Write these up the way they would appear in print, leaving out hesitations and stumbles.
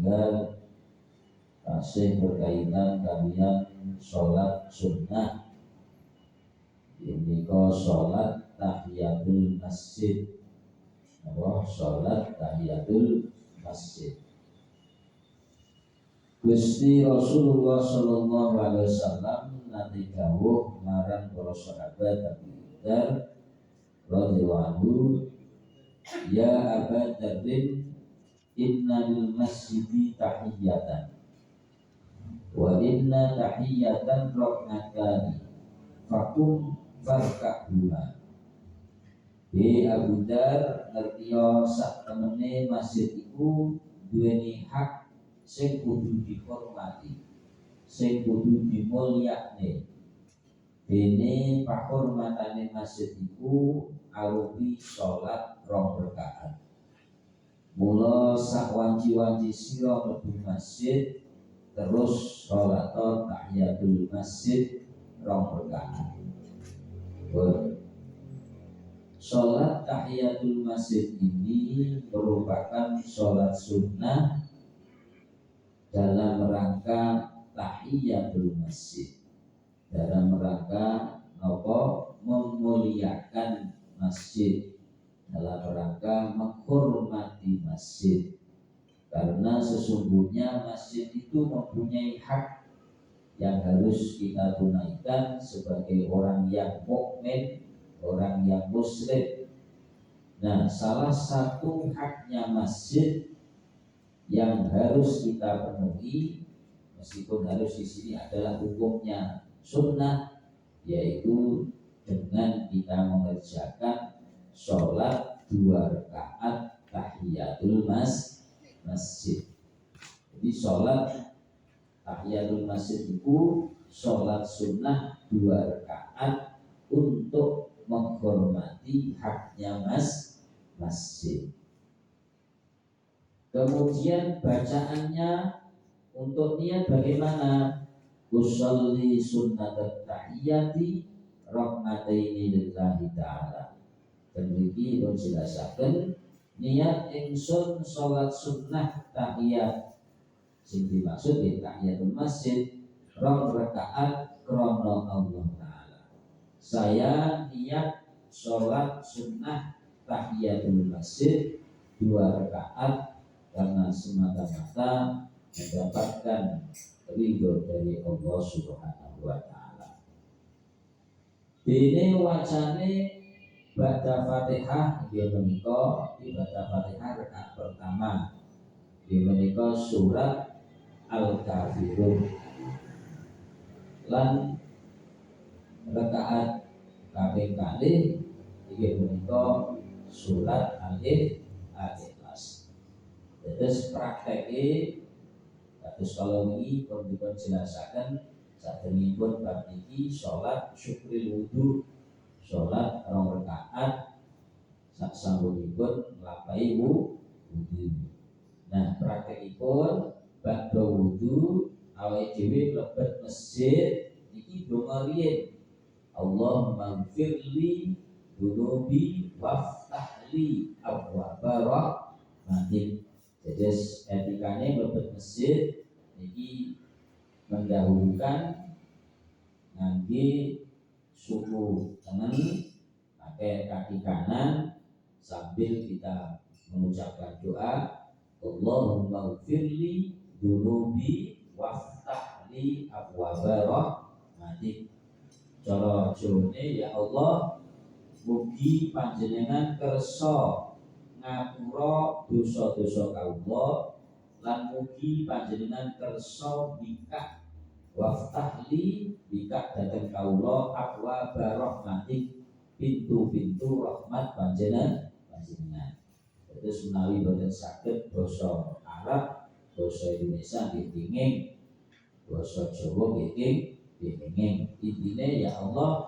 setunggal tasih berkaitan kalian sholat sunnah. Ini kok sholat tahiyatul masjid. Sholat tahiyatul masjid. Gusti Rasulullah sallallahu alaihi wasallam nanti dawuh marang para sahabat Abu Dzar radhiyallahu anhu, ya Aba Dzarrin, inna lil masjidi tahiyatan wa inna tahiyatan rak'atani fakum farka'huma. Abu Dzar ngertiya sak temene masjid iku duweni hak sing kudu dihormati, sing kudu dimulyakne. Dene pahormatane masjid iku arupi salat 2 rakaat. Mula sak wanci-wanci sira mlebu masjid terus salat tahiyatul masjid 2 rakaat. Salat tahiyatul masjid ini merupakan salat sunnah dalam rangka tahiyatul masjid, dalam rangka memuliakan masjid, dalam rangka menghormati masjid. Karena sesungguhnya masjid itu mempunyai hak yang harus kita tunaikan sebagai orang yang mukmin, orang yang muslim. Nah, salah satu haknya masjid yang harus kita penuhi, meskipun harus di sini adalah hukumnya sunnah, yaitu dengan kita mengerjakan sholat 2 rakaat tahiyatul masjid. Jadi sholat tahiyatul masjid itu sholat sunnah 2 rakaat untuk menghormati haknya masjid. Kemudian bacaannya untuk niat bagaimana? Usolli sunnatat tahiyati rahmataini lillahi ta'ala. Dan iki pun jelasaken niat ingsun salat sunnah tahiyat. Sing dimaksud ya tahiyatul masjid 2 rakaat krana Allah Ta'ala. Saya niat salat sunnah tahiyatul masjid 2 rakaat karena semata-mata mendapatkan ridho dari Allah Subhanahu wa Ta'ala. Dene wacane ba'da Fatihah dia menika ibadah Fatihah rakaat pertama. Dia menika surat Al-Kafirun. Lan rakaat kaping kalih dia menika surat Al-Ikhlas. Terus prakteknya, terus kalau ini pun dijelaskan saat ini pun bab ini sholat syukril wudu, sholat 2 rakaat sak sambungipun nglampahi wudu. Nah praktekipun ba'da wudu awake dhewe mlebet masjid iki donga riyen, Allahumma gfirli dunubi waftahli abwaaba rahmatik. Jadi etikanya mlebet masjid ini mendahulukan ngangge suku tangan, pakai kaki kanan sambil kita mengucapkan doa, Allahumma gfirli dunubi waftahli abwaaba rahmatik. Cara jone, ya Allah, mugi panjenengan kersa ngapura dosa-dosa kawula lan mugi panjenengan kersa bikak waftahli bikak dhateng kawula abwa rahmatik, pintu-pintu rahmat panjenengan. Terus menawi boten saged basa Arab, basa Indonesia nggih kenging, basa Jawa nggih kenging. Intine ya Allah,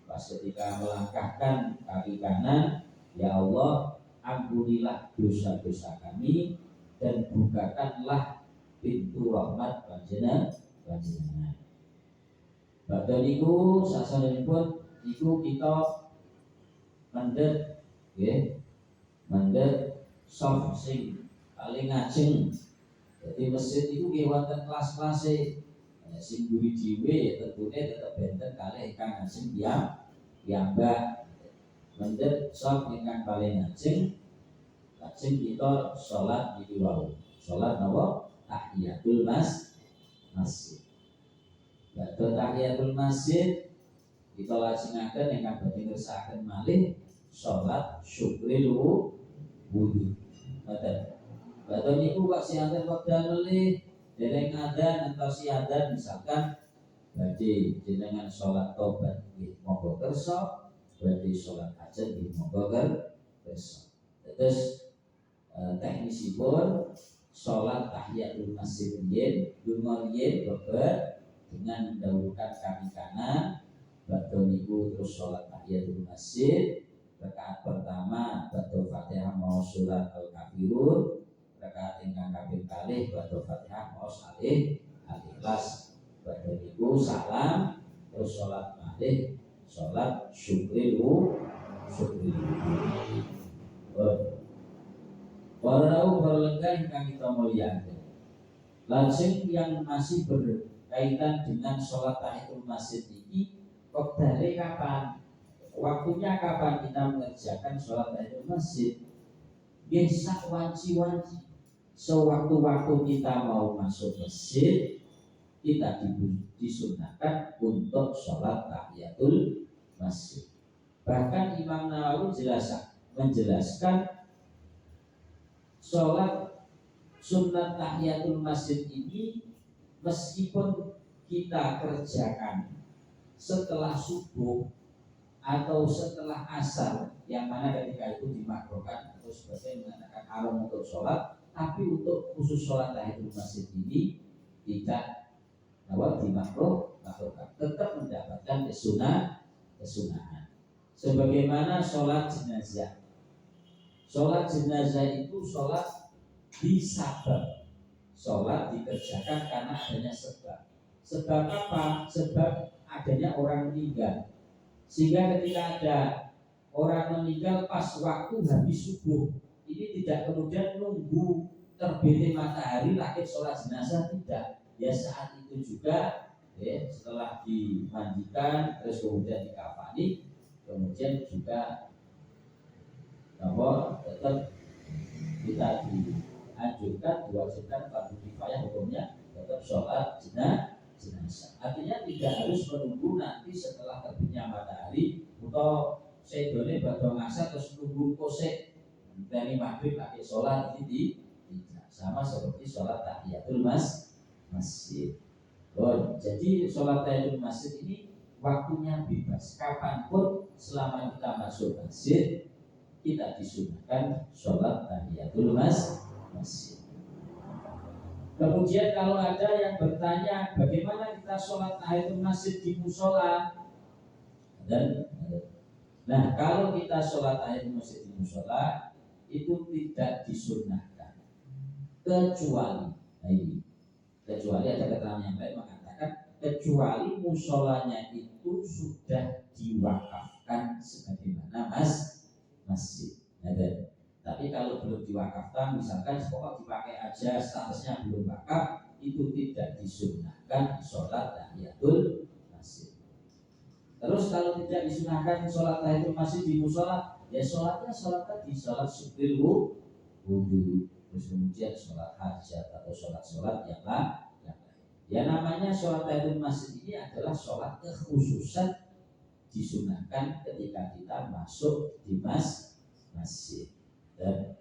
pas ketika melangkahkan kaki kanan, ya Allah, ampunilah dosa-dosa kami dan bukakanlah pintu rahmat panjenengan. Badhe niku sasampunipun iku kita mendhet nggih, mendhet soft sing paling ngajeng Jadi masjid itu nggih wonten kelas-kelase. Sing mburi dhewe ya tentune tetep benten kalih ingkang ajeng piyambak. Mendhet sok ingkang paling ajeng lajeng kita sholat niki wau. Sholat napa? Tahiyatul masjid. Badhe tahiyatul masjid kita lajengaken ingkang badhe ngersakaken malih sholat syukril wudu. Badhe niku kok sianten wekdal melih dereng adzan entos adzan misalkan badhe jenengan sholat tobat nggih monggo kersa, badhe sholat hajat nggih monggo kersa. Terus teknisipun sholat tahiyatul masjid riyen lunga riyen babar dengan mendahulukan kaki kanan badhe niku terus sholat tahiyatul masjid rakaat pertama badhe Fatihah maos surat Al-Kafirun, rakaat ingkang kaping kalih badhe Fatihah maos Al-Ikhlas, badhe niku salam terus sholat malih sholat syukril. Para berlengkah ingkang kita muliakan. Lajeng yang masih berkaitan dengan sholat tahiyatul masjid ini, dari kapan? Waktunya kapan kita mengerjakan sholat tahiyatul masjid? Sak wanci-wanci. Sewaktu-waktu kita mau masuk masjid, kita disunahkan untuk sholat tahiyatul masjid. Bahkan Imam Nawawi menjelaskan sholat sunat tahiyatul masjid ini meskipun kita kerjakan setelah subuh atau setelah asar, yang mana ketika itu dimakruhkan atau sebagian mengatakan haram untuk sholat, tapi untuk khusus sholat tahiyatul masjid ini tidak dimakruhkan, tetap mendapatkan kesunahan. Sebagaimana sholat jenazah. Sholat jenazah itu sholat disabab. Sholat dikerjakan karena adanya sebab. Sebab apa? Sebab adanya orang meninggal. Sehingga ketika ada orang meninggal pas waktu habis subuh, ini tidak kemudian nunggu terbitnya matahari lagi sholat jenazah, tidak. Ya saat itu juga setelah dimandikan terus kemudian dikafani, kemudian juga bahwa tetap kita dianjurkan, diwajibkan fardu kifayah hukumnya tetap sholat jenazah. Artinya tidak harus menunggu nanti setelah terbitnya matahari atau sedone badhe ngasar terus nunggu kosek dari maghrib lagi sholat, ini tidak sama seperti sholat tahiyatul masjid. Jadi sholat tahiyatul masjid ini waktunya bebas, kapanpun selama kita masuk masjid kita disunahkan sholat tahiyatul masjid. Kemudian kalau ada yang bertanya bagaimana kita sholat tahiyatul masjid di musola, nah kalau kita sholat tahiyatul masjid di musola itu tidak disunahkan kecuali ada keterangan yang lain mengatakan kecuali musolanya itu sudah diwakafkan sebagaimana masjid. Tapi kalau belum diwakafkan, misalkan pokok dipakai aja statusnya belum wakaf, itu tidak disunahkan sholat tahiyatul masjid. Terus kalau tidak disunahkan sholat tahiyatul masjid di musola, ya sholatnya sholat tadi, sholat syukril wudu, terus kemudian sholat hajat atau sholat yang lain. Ya namanya sholat tahiyatul masjid ini adalah sholat kekhususan, disunahkan ketika kita masuk di masjid. Dan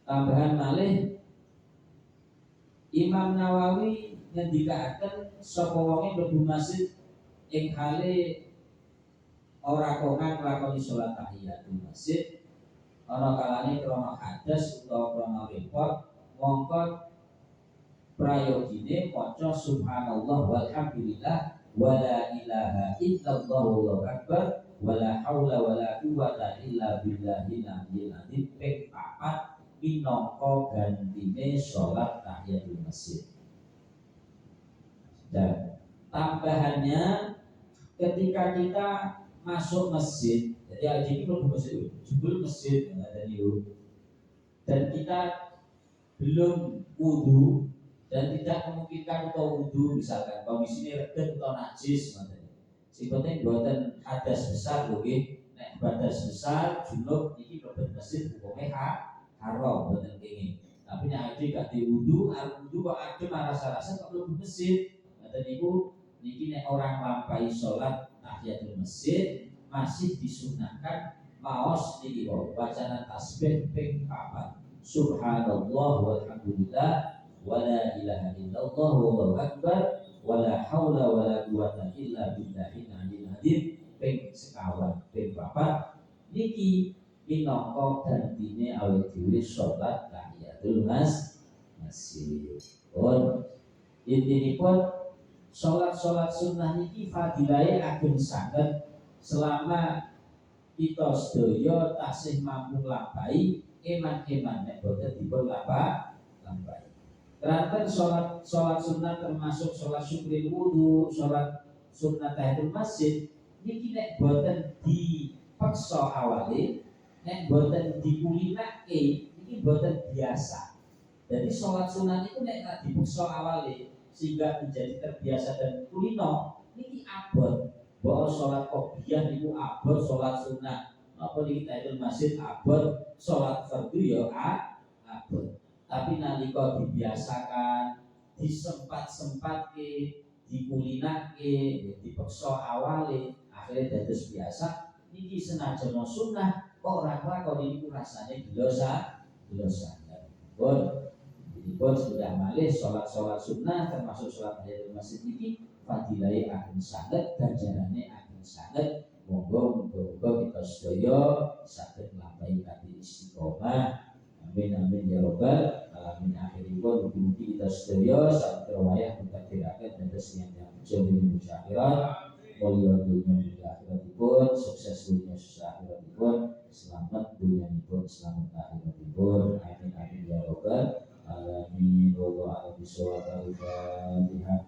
tambahan malih Imam Nawawi ngendikaken sapa wonge mlebu masjid ing hale ora kongan nglakoni sholat tahiyatul masjid ana kalane krana hadas utawa krana repot, mongko prayogine maca subhanallah walhamdulillah wala ilaha illallah wallahu akbar wala haula wala quwwata illa billahil aliyyil azim ping 4 minangka gantine salat tahiyatul masjid. Dan tambahannya ketika kita masuk masjid, jadi ini belum masjid, jebul masjid dan kita belum wudu dan tidak memungkinkan untuk wudu, misalkan kondisinya reget atau najis, si penting buatan hadas besar, oke? Nek hadas besar, junub ini mlebet masjid hukumnya haram buatan kenging. Tapi nek ade gak diwudu, arep wudu kok adem rasa-rasa kok mlebu masjid. Ngoten niku niki nek orang lampahi salat tahiyatul masjid masih disunahkan maos niki wae bacaan tasbih ping 4. Subhanallah walhamdulillah wala ilaha illallah wallahu akbar wala haula wala quwata illa billahil aliyil azim ping sekawan ping 4 niki minangka gantine awake dhewe salat tahiyatul masjid. Pun intinipun salat sunnah niki fadilahe ageng sanget selama kita sedaya tasih mampu lampahi eman-eman nek boten dipun lampahi. Keranten salat sunnah termasuk salat syukur wudu, salat sunnah tahiyatul masjid niki nek boten dipeksa awale, nek boten dikulinake niki boten biasa. Jadi salat sunnah itu nek tak dipeksa awale sehingga menjadi terbiasa dan kulino niki abot. Bahwa sholat qobliyah niku abot, sholat sunnah apa niki tahiyatul masjid abot, sholat fardu ya abot. Tapi nalika dibiasakan, disempat-sempatke, dikulinake, dipeksa awale, akhirnya dados biasa. Niki senajan sunnah kok ora lakoni niku rasane dosa. Pun sudah malih sholat sunnah termasuk sholat tahiyatul masjid niki fadilai ageng sanget ganjarane ageng sanget. Monggo kita sedaya saged nglampahi kanthi istiqomah. Amin ya rabbal alamin. Akhiripun mugi kita sedaya saged wayah mutakiraken dados yang jadi musyawarah mulya dunya mugi akhiratipun, sukses dunya sukses akhiratipun, selamat dunyanipun selamat akhiratipun. Amin ya rabbal alamin. Wallahu a'lam bishawab. Al-Fatihah.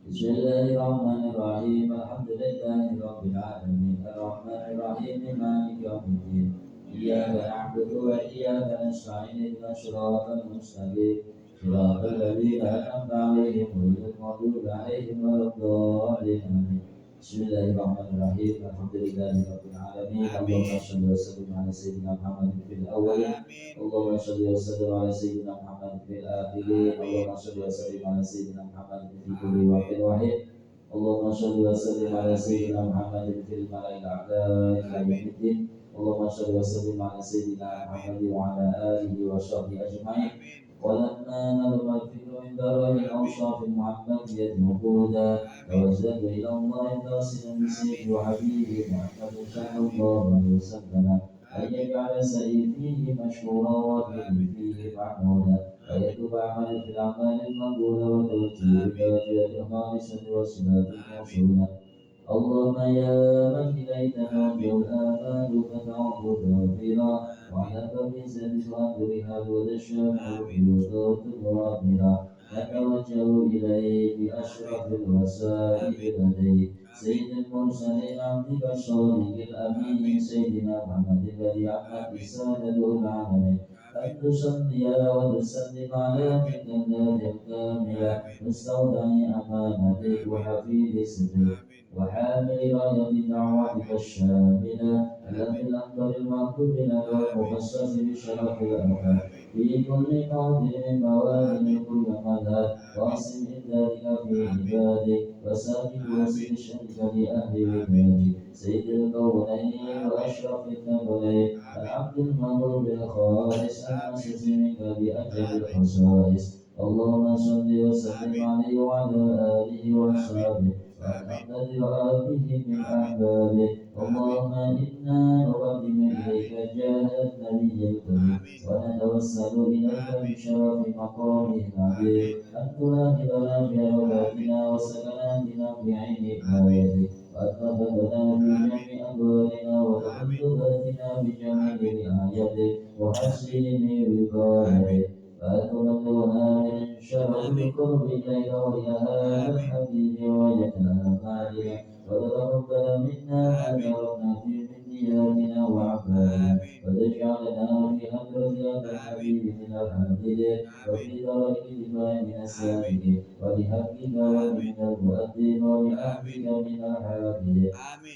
Bismillahirrahmanirrahim. Alhamdulillahi rabbil alamin. Arrahmanirrahim. Maliki yaumiddin. Iyyaka na'budu wa iyyaka nasta'in. Ihdinas siratal mustaqim. Siratal ladzina an'amta 'alaihim ghairil maghdubi 'alaihim waladdallin. Amin. Bismillahirrahmanirrahim. Alhamdulillahi rabbil alamin. Allahumma shalli wa sallim ala sayyidina Muhammadin fil awwalin. Allahumma shalli wa sallim ala sayyidina Muhammadin fil akhirin. Allahumma shalli wa sallim ala sayyidina Muhammadin fi kulli waqtin wahid. Allahumma shalli wa sallim ala sayyidina Muhammadin fil mala'il a'la ila yaumiddin. Allahumma shalli wa sallim ala sayyidina Muhammadin wa ala alihi wa sahbihi ajma'in. ولما نظم الفكر من دار الأوصاف المحمدية وقودا توجه إلى الله قاصدا بسيف وحبيبه محمد صلى الله عليه وسلم أن يجعل سعيد فيه مشهورا وفيه فيه محمودا ويتوب عمل في الأعمال المقبولة وتوجه بتوجه خالصة وصلاة موصولة. اللهم يا من إليك نرجو الآمال فتعود غافرا وعلى فميزة تؤثرها وتشاء بيوت غامرة نتوجه إليك بأشرف الوسائل لديك سيد المرسلين عبدك الصادق الأمين سيدنا محمد الذي عمت رسالته العالمين أن تصلي وتسلم على تلك الذات الكاملة مستودع أمانتك وحفيظ سرك وحامل راية دعوتك الشاملة التي الأقدر المكتوب لك والمخصص بشرف الأوهام في كل موضع من مواد كل مدى واصل ذلك في عبادك وسابق وسيل شرك لأهل ودادك سيد الكونين وأشرف الثقلين العبد المغرور بالخالص المسجد منك بأجل الخصائص. اللهم صل وسلم عليه وعلى آله وأصحابه وأحمد وآله من أحبابه. اللهم إنا نقدم إليك جاه النبي الكريم ونتوسل إليك بشرف مقامه العظيم أن تناهضنا بعبادنا وسكناتنا بعين آياتك وأتخذنا في جميع أبوابنا وتقدماتنا بجميع رعايتك وحسن وقايتك فأتمنونا من شرف القرب إليك وإلى هذا الحبيب ويتأمالنا وتتقبل منا ما جربنا في نياتنا وأعمالنا وتجعلنا في حضرة هذا الحبيب من والحامدين وفي درجة الإمام من السابقين ولحق دعوة من المؤذن ولأمرك من الحامدين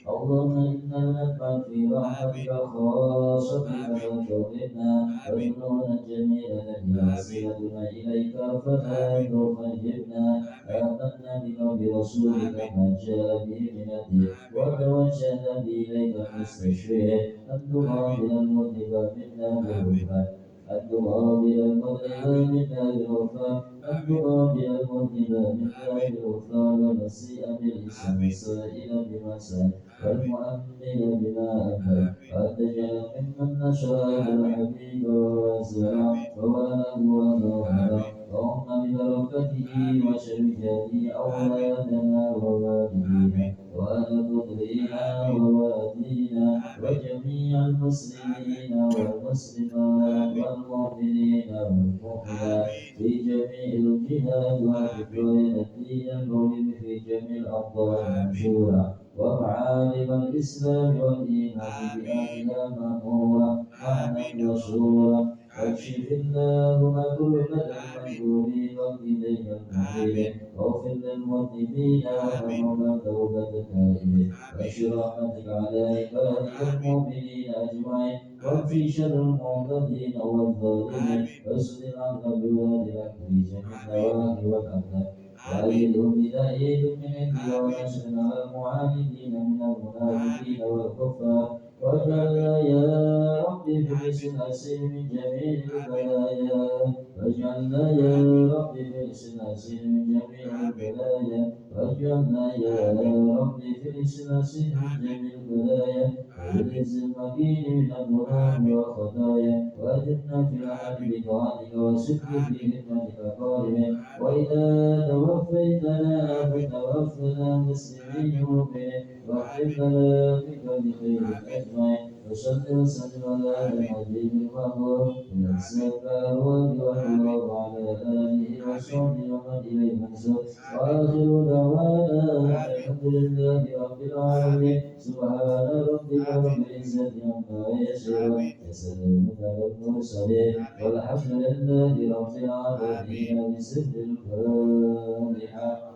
اللهم إنا نتبع في رحمتك الخاصة فتوفقنا وذنوبنا الجميلة هي وسيلتنا إليك فلا تخيبنا آمنا بقول رسولك ما جاء به من الدين وتوجهنا بإليك مستشفيا أن تقابل المذنب منا بالغفران أن تقابل المذنب منا بالغفران أن تقابل المذنب منا بالغفران والمسيء بالإحسان السائل بما سأل والمؤمن بما أمل وأن تجعل ممن نشر الحبيب وزرع ووالاه وظهره اللهم ببركته وشركته أولادنا ووالدينا وأهل ذرينا ووالدينا وجميع المسلمين والمسلمات والمؤمنين والمؤمنات في جميع الجهات وفي الدين القويم في جميع الأوطان المنشورة ومعالم الإسلام والإيمان بأهلها مأمورة معنا مشهورة واكشف اللهم كربة المكروبين والإليك المنيب واغفر للمذنبين وتقبل توبة التائبين واشر رحمتك على عبادك المؤمنين أجمعين واكفي شر المعتدين والظالمين واسد العدل بولاد الأكل جميع النواهي والأبناء وأيدهم بتأييد من عندك ونشر على المعاندين من المنافقين والكفار واجعلنا يا رب في حسن أسير من جميع البلايا واجعلنا يا رب في حسن أسير من جميع البلايا واجعلنا يا رب في حسن أسير من جميع البلايا والعز المكين من الذنوب والخطايا وأجرنا في العمل بطاعتك وصدق في خدمتك قائما وإذا توفيتنا فتوفنا مسلمين مؤمنين واختم لنا بكل خير أجمعين وصل وسلم على الحبيب المحبوب من السماء والأرض وعلى آله وصحبه ومن إليه منسوب وآخر دعوانا الحمد لله رب العالمين سبحان ربك رب العزة عما يصفون وسلام على المرسلين والحمد لله رب العالمين بسر الفاتحة.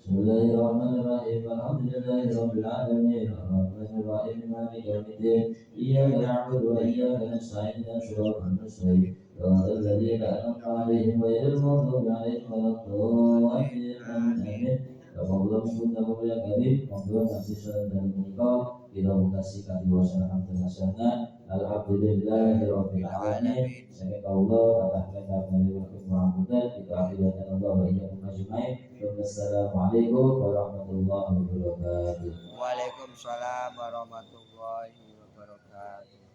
بسم الله الرحمن الرحيم الحمد لله رب العالمين الرحمن الرحيم مالك يوم الدين إياك نعبد وإياك نستعين اهدنا الصراط المستقيم صراط الذين أنعمت عليهم غير المغضوب عليهم ولا الضالين آمين. Apabila menggunakan yang karib, monggo kasih salam dan menika kita mengkasihkan diwasana hasanah. Alhamdulillahirabbil alamin. Saya Allah atas kata dari Muhammad kita akhirnya Allah wa iyyakum ajmain. Wassalamualaikum warahmatullahi wabarakatuh. Waalaikumsalam warahmatullahi wabarakatuh.